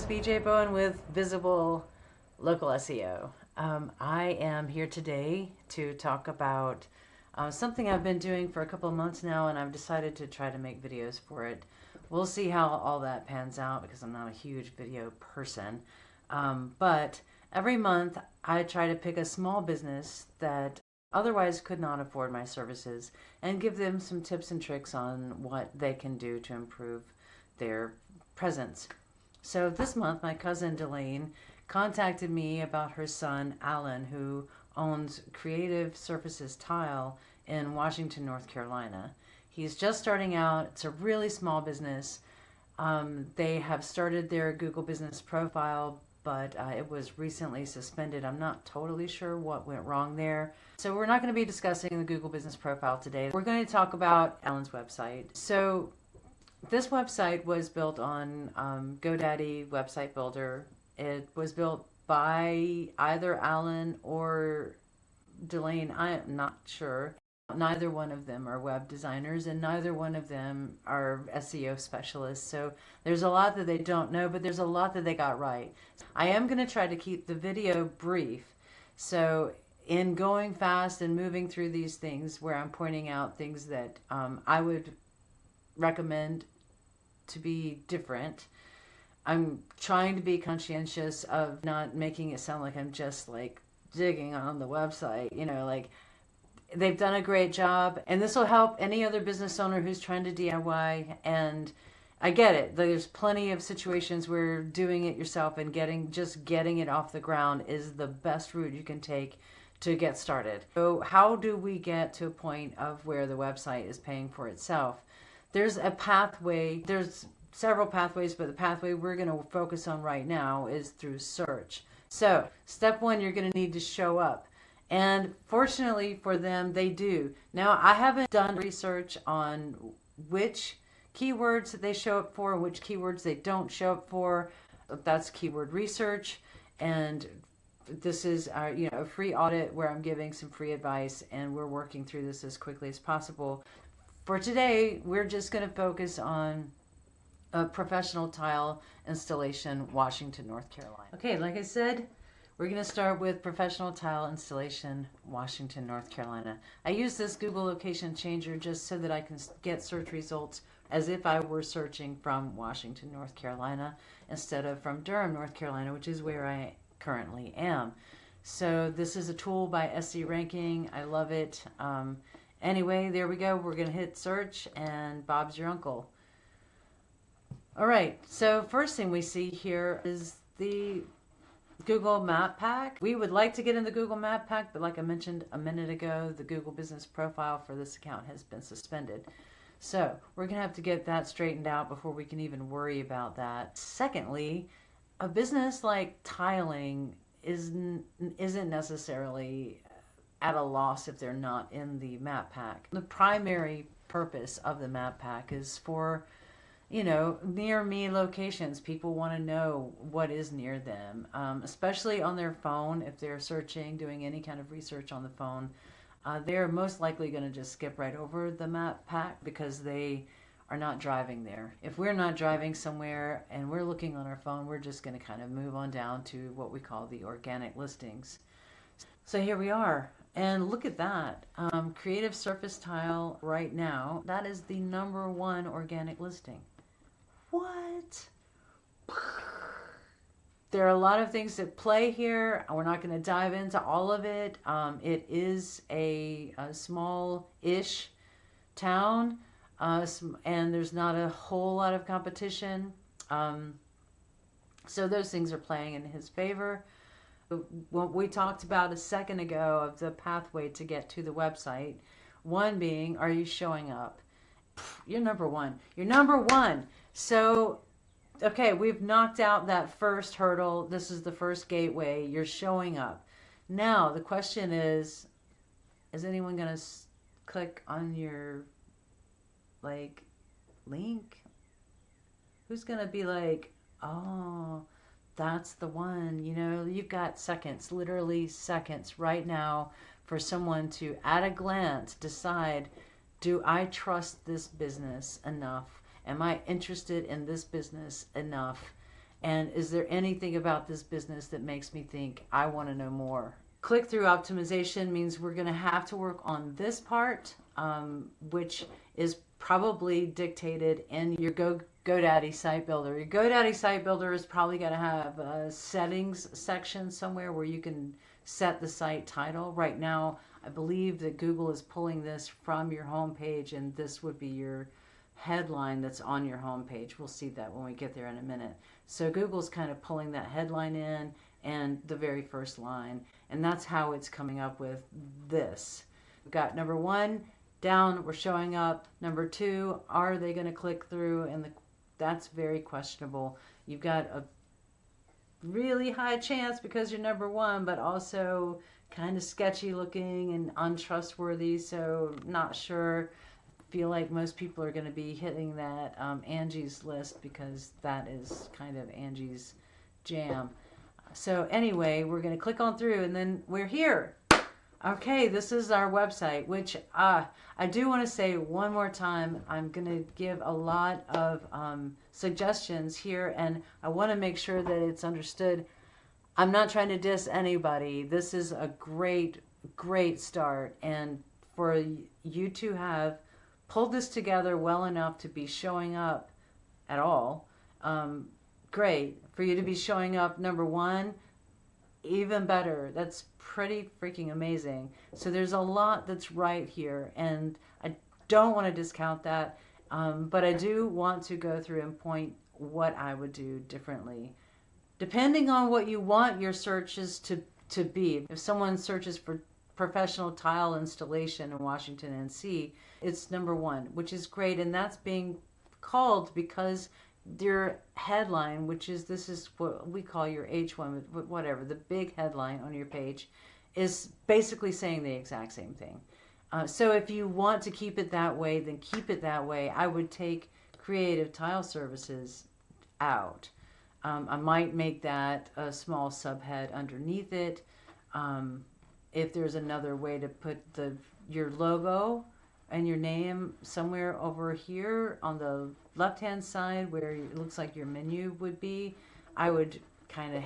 BJ Bowen with Visibull Local SEO. I am here today to talk about something I've been doing for a couple of months now, and I've decided to try to make videos for it. We'll see how all that pans out because I'm not a huge video person. But every month I try to pick a small business that otherwise could not afford my services and give them some tips and tricks on what they can do to improve their presence. So this month, my cousin Delane contacted me about her son Alan, who owns Creative Surfaces Tile in Washington, North Carolina. He's just starting out. It's a really small business. They have started their Google business profile, but it was recently suspended. I'm not totally sure what went wrong there. So we're not going to be discussing the Google business profile today. We're going to talk about Alan's website. So this website was built on GoDaddy Website Builder. It was built by either Alan or Delane. I am not sure. Neither one of them are web designers, and neither one of them are SEO specialists. So there's a lot that they don't know, but there's a lot that they got right. I am going to try to keep the video brief. So in going fast and moving through these things where I'm pointing out things that I would recommend to be different, I'm trying to be conscientious of not making it sound like I'm just like digging on the website, like they've done a great job, and this will help any other business owner who's trying to DIY. And I get it, there's plenty of situations where doing it yourself and getting it off the ground is the best route you can take to get started. So how do we get to a point of where the website is paying for itself? There's a pathway. There's several pathways, but the pathway we're going to focus on right now is through search. So step one, you're going to need to show up. And fortunately for them, they do. Now, I haven't done research on which keywords that they show up for and which keywords they don't show up for. That's keyword research. And this is a free audit where I'm giving some free advice, and we're working through this as quickly as possible. For today, we're just going to focus on a professional tile installation, Washington, North Carolina. Okay, like I said, we're going to start with professional tile installation, Washington, North Carolina. I use this Google location changer just so that I can get search results as if I were searching from Washington, North Carolina, instead of from Durham, North Carolina, which is where I currently am. So this is a tool by SE Ranking. I love it. Anyway, there we go. We're going to hit search, and Bob's your uncle. All right, so first thing we see here is the Google Map Pack. We would like to get in the Google Map Pack, but like I mentioned a minute ago, the Google business profile for this account has been suspended. So we're going to have to get that straightened out before we can even worry about that. Secondly, a business like tiling isn't necessarily at a loss if they're not in the map pack. The primary purpose of the map pack is for, near me locations. People want to know what is near them, especially on their phone. If they're searching, doing any kind of research on the phone, they're most likely going to just skip right over the map pack because they are not driving there. If we're not driving somewhere and we're looking on our phone, we're just going to kind of move on down to what we call the organic listings. So here we are. And look at that. Creative Surface Tile right now, that is the #1 organic listing. What? There are a lot of things that play here. We're not going to dive into all of it. It is a small-ish town, and there's not a whole lot of competition. So those things are playing in his favor. What we talked about a second ago of the pathway to get to the website, one being, are you showing up? You're #1. You're #1. So, okay, we've knocked out that first hurdle. This is the first gateway. You're showing up. Now, the question is anyone going to click on your, link? Who's going to be like, oh, that's the one? You've got seconds, literally seconds right now for someone to, at a glance, decide, do I trust this business enough? Am I interested in this business enough? And is there anything about this business that makes me think I want to know more? Click-through optimization means we're going to have to work on this part, which is probably dictated in your GoDaddy site builder. Your GoDaddy site builder is probably going to have a settings section somewhere where you can set the site title. Right now, I believe that Google is pulling this from your homepage, and this would be your headline that's on your homepage. We'll see that when we get there in a minute. So Google's kind of pulling that headline in and the very first line, and that's how it's coming up with this. We've got number 1 down, we're showing up. Number 2, are they going to click through? And that's very questionable. You've got a really high chance because you're number 1, but also kind of sketchy looking and untrustworthy, so not sure. Feel like most people are going to be hitting that Angie's List because that is kind of Angie's jam. So anyway, we're going to click on through and then we're here. Okay, this is our website, which I do want to say one more time, I'm going to give a lot of suggestions here, and I want to make sure that it's understood. I'm not trying to diss anybody. This is a great, great start, and for you to have pulled this together well enough to be showing up at all, great. For you to be showing up number 1, even better. That's pretty freaking amazing. So there's a lot that's right here, and I don't want to discount that, but I do want to go through and point what I would do differently depending on what you want your searches to be. If someone searches for professional tile installation in Washington NC, it's number 1, which is great, and that's being called because your headline, this is what we call your H1, whatever, the big headline on your page, is basically saying the exact same thing. So if you want to keep it that way, then keep it that way. I would take creative tile services out. I might make that a small subhead underneath it. If there's another way to put your logo and your name somewhere over here on the left-hand side where it looks like your menu would be, I would kind of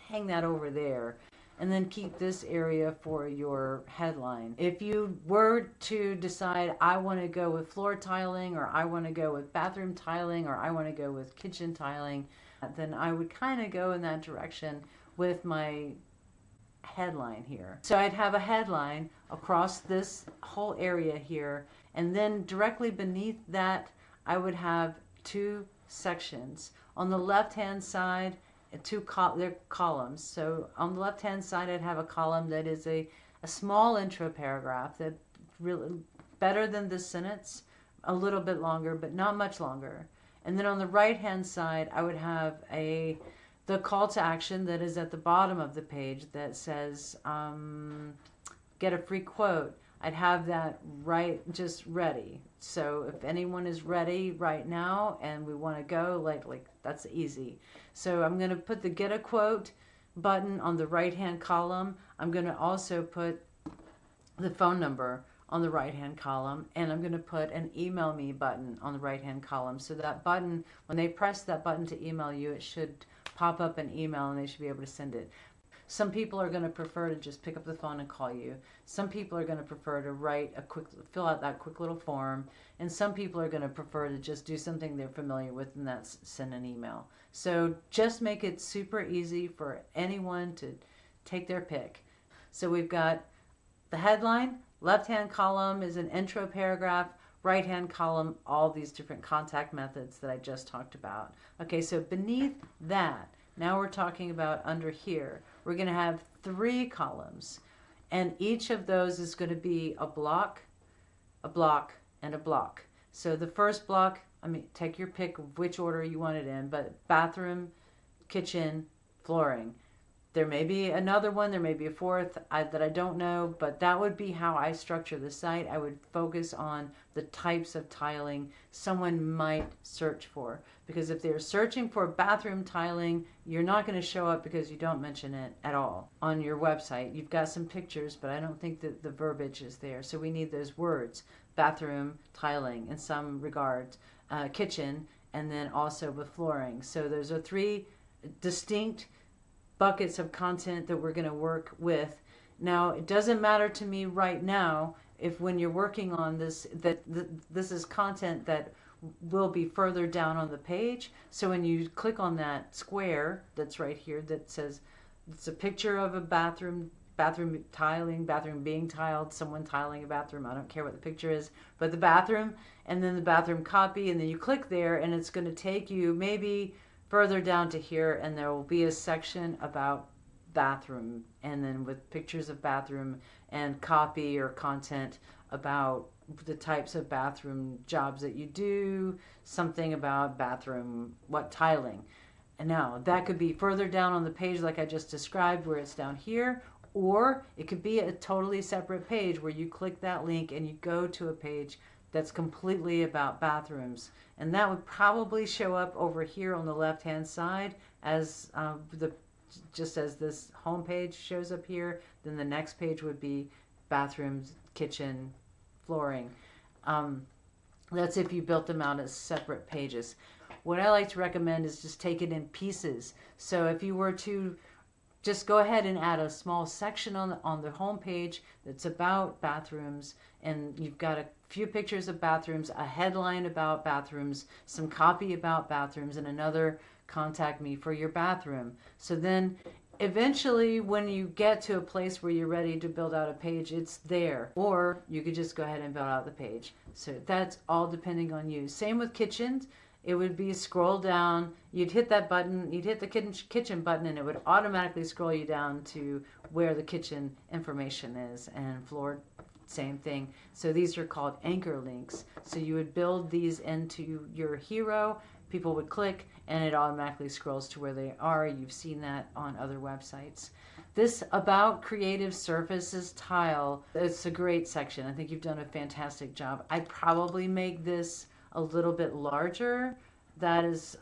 hang that over there and then keep this area for your headline. If you were to decide I want to go with floor tiling, or I want to go with bathroom tiling, or I want to go with kitchen tiling, then I would kind of go in that direction with my headline here. So I'd have a headline across this whole area here, and then directly beneath that I would have 2 sections. On the left hand side, they're columns. So on the left hand side I'd have a column that is a small intro paragraph that really better than this sentence, a little bit longer but not much longer. And then on the right hand side I would have the call to action that is at the bottom of the page that says get a free quote. I'd have that just ready. So if anyone is ready right now and we want to go, like that's easy. So I'm going to put the get a quote button on the right hand column. I'm going to also put the phone number on the right hand column, and I'm going to put an email me button on the right hand column. So that button, when they press that button to email you, it should pop up an email and they should be able to send it. Some people are going to prefer to just pick up the phone and call you. Some people are going to prefer to fill out that quick little form, and some people are going to prefer to just do something they're familiar with, and that's send an email. So just make it super easy for anyone to take their pick. So we've got the headline, left-hand column is an intro paragraph, right-hand column, all these different contact methods that I just talked about. Okay, so beneath that, now we're talking about under here, we're going to have 3 columns, and each of those is going to be a block, and a block. So the first block, take your pick of which order you want it in, but bathroom, kitchen, flooring. There may be another one, there may be a fourth that I don't know, but that would be how I structure the site. I would focus on the types of tiling someone might search for. Because if they're searching for bathroom tiling, you're not going to show up because you don't mention it at all on your website. You've got some pictures, but I don't think that the verbiage is there. So we need those words, bathroom tiling in some regards, kitchen, and then also with flooring. So those are three distinct buckets of content that we're going to work with. Now, it doesn't matter to me right now if when you're working on this, this is content that will be further down on the page. So when you click on that square that's right here that says it's a picture of a bathroom tiling, bathroom being tiled, someone tiling a bathroom, I don't care what the picture is, but the bathroom, and then the bathroom copy, and then you click there and it's going to take you maybe further down to here, and there will be a section about bathroom, and then with pictures of bathroom and copy or content about the types of bathroom jobs that you do, something about bathroom, what tiling. And now that could be further down on the page like I just described where it's down here, or it could be a totally separate page where you click that link and you go to a page that's completely about bathrooms. And that would probably show up over here on the left hand side as just as this home page shows up here. Then the next page would be bathrooms, kitchen, flooring. That's if you built them out as separate pages. What I like to recommend is just take it in pieces. So if you were to just go ahead and add a small section on the home page that's about bathrooms, and you've got a few pictures of bathrooms, a headline about bathrooms, some copy about bathrooms, and another contact me for your bathroom. So then eventually when you get to a place where you're ready to build out a page, it's there. Or you could just go ahead and build out the page. So that's all depending on you. Same with kitchens. It would be scroll down, you'd hit that button, you'd hit the kitchen button, and it would automatically scroll you down to where the kitchen information is. And floor, same thing. So these are called anchor links. So you would build these into your hero, people would click, and it automatically scrolls to where they are. You've seen that on other websites. This about creative surfaces tile, it's a great section. I think you've done a fantastic job. I'd probably make this a little bit larger. That is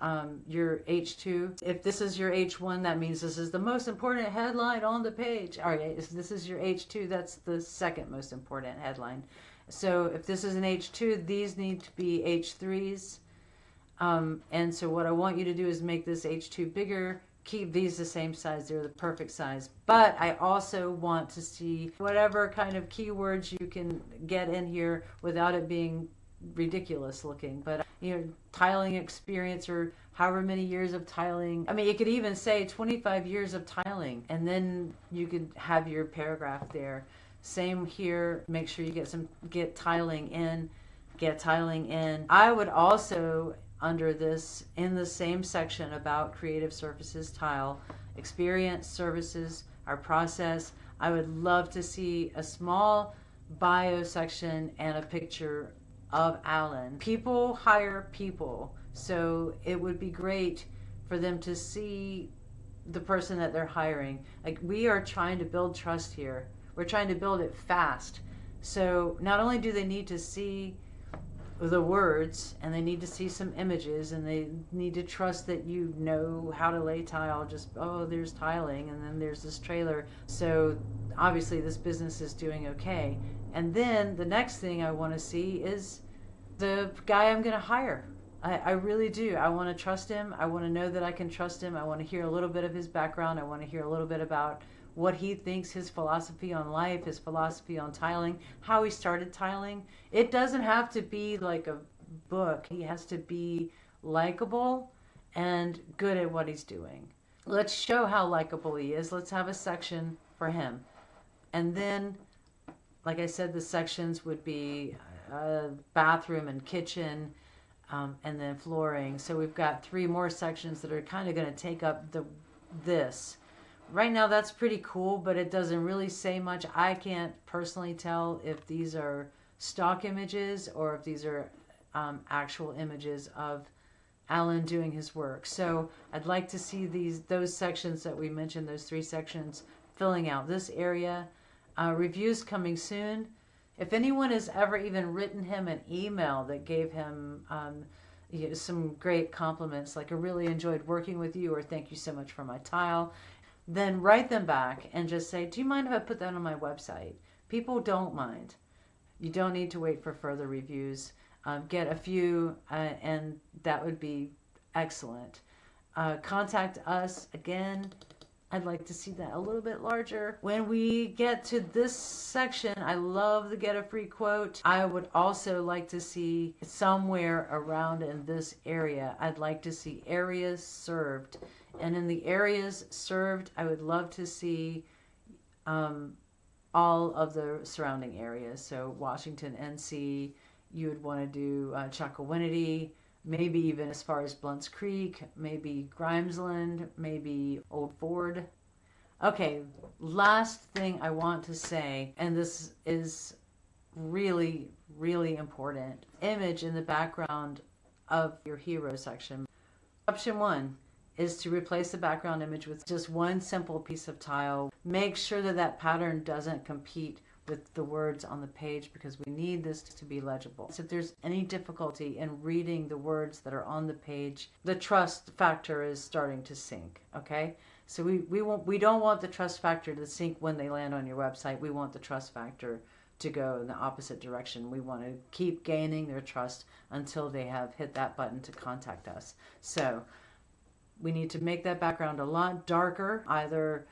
your H2. If this is your H1, that means this is the most important headline on the page. All right, if this is your H2, that's the second most important headline. So if this is an H2, these need to be H3s. And so what I want you to do is make this H2 bigger, keep these the same size, they're the perfect size. But I also want to see whatever kind of keywords you can get in here without it being ridiculous looking. But you know, tiling experience, or however many years of tiling. I mean, you could even say 25 years of tiling, and then you could have your paragraph there. Same here, make sure you get tiling in. I would also, under this, in the same section about creative surfaces tile, experience, services, our process, I would love to see a small bio section and a picture of Alan. People hire people, so it would be great for them to see the person that they're hiring. Like, we are trying to build trust here. We're trying to build it fast. So not only do they need to see the words, and they need to see some images, and they need to trust that you know how to lay tile. Just, oh, there's tiling, and then there's this trailer. So obviously this business is doing okay. And then the next thing I want to see is the guy I'm going to hire. I really do. I want to trust him. I want to know that I can trust him. I want to hear a little bit of his background. I want to hear a little bit about what he thinks, his philosophy on life, his philosophy on tiling, how he started tiling. It doesn't have to be like a book. He has to be likable and good at what he's doing. Let's show how likable he is. Let's have a section for him. And then, like I said, the sections would be bathroom and kitchen, and then flooring. So we've got 3 more sections that are kind of going to take up this. Right now that's pretty cool, but it doesn't really say much. I can't personally tell if these are stock images or if these are actual images of Alan doing his work. So I'd like to see those sections that we mentioned, those 3 sections, filling out this area. Reviews coming soon. If anyone has ever even written him an email that gave him some great compliments, like I really enjoyed working with you, or thank you so much for my tile, then write them back and just say, do you mind if I put that on my website? People don't mind. You don't need to wait for further reviews. get a few, and that would be excellent. Contact us again. I'd like to see that a little bit larger. When we get to this section, I love the get a free quote. I would also like to see somewhere around in this area, I'd like to see areas served. And in the areas served, I would love to see all of the surrounding areas. So Washington, NC, you would want to do Chocowinity, maybe even as far as Blunt's Creek, maybe Grimesland, maybe Old Ford. Okay, last thing I want to say, and this is really, really important. Image in the background of your hero section. Option 1 is to replace the background image with just one simple piece of tile. Make sure that that pattern doesn't compete with the words on the page, because we need this to be legible. So if there's any difficulty in reading the words that are on the page, the trust factor is starting to sink, okay? So we don't want the trust factor to sink when they land on your website. We want the trust factor to go in the opposite direction. We want to keep gaining their trust until they have hit that button to contact us. So we need to make that background a lot darker, either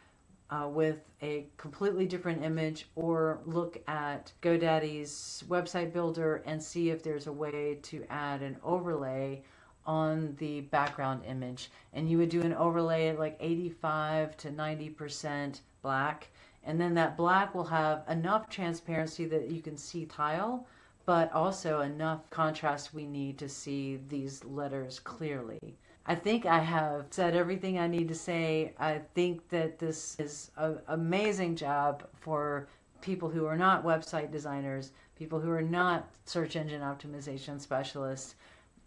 with a completely different image, or look at GoDaddy's website builder and see if there's a way to add an overlay on the background image. And you would do an overlay at like 85 to 90% black. And then that black will have enough transparency that you can see tile, but also enough contrast we need to see these letters clearly. I think I have said everything I need to say. I think that this is an amazing job for people who are not website designers, people who are not search engine optimization specialists.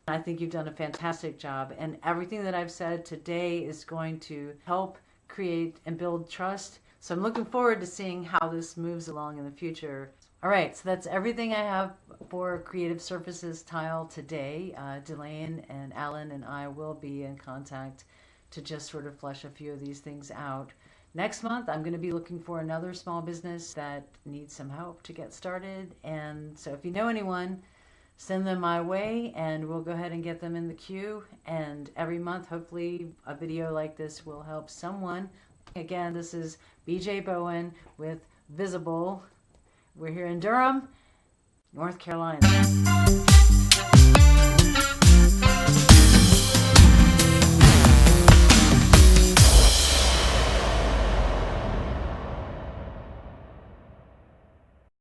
I think you've done a fantastic job, and everything that I've said today is going to help create and build trust. So I'm looking forward to seeing how this moves along in the future. All right, so that's everything I have for Creative Surfaces Tile today. Delane and Alan and I will be in contact to just sort of flesh a few of these things out. Next month, I'm going to be looking for another small business that needs some help to get started. And so if you know anyone, send them my way and we'll go ahead and get them in the queue. And every month, hopefully, a video like this will help someone. Again, this is BJ Bowen with Visibull. We're here in Durham, North Carolina.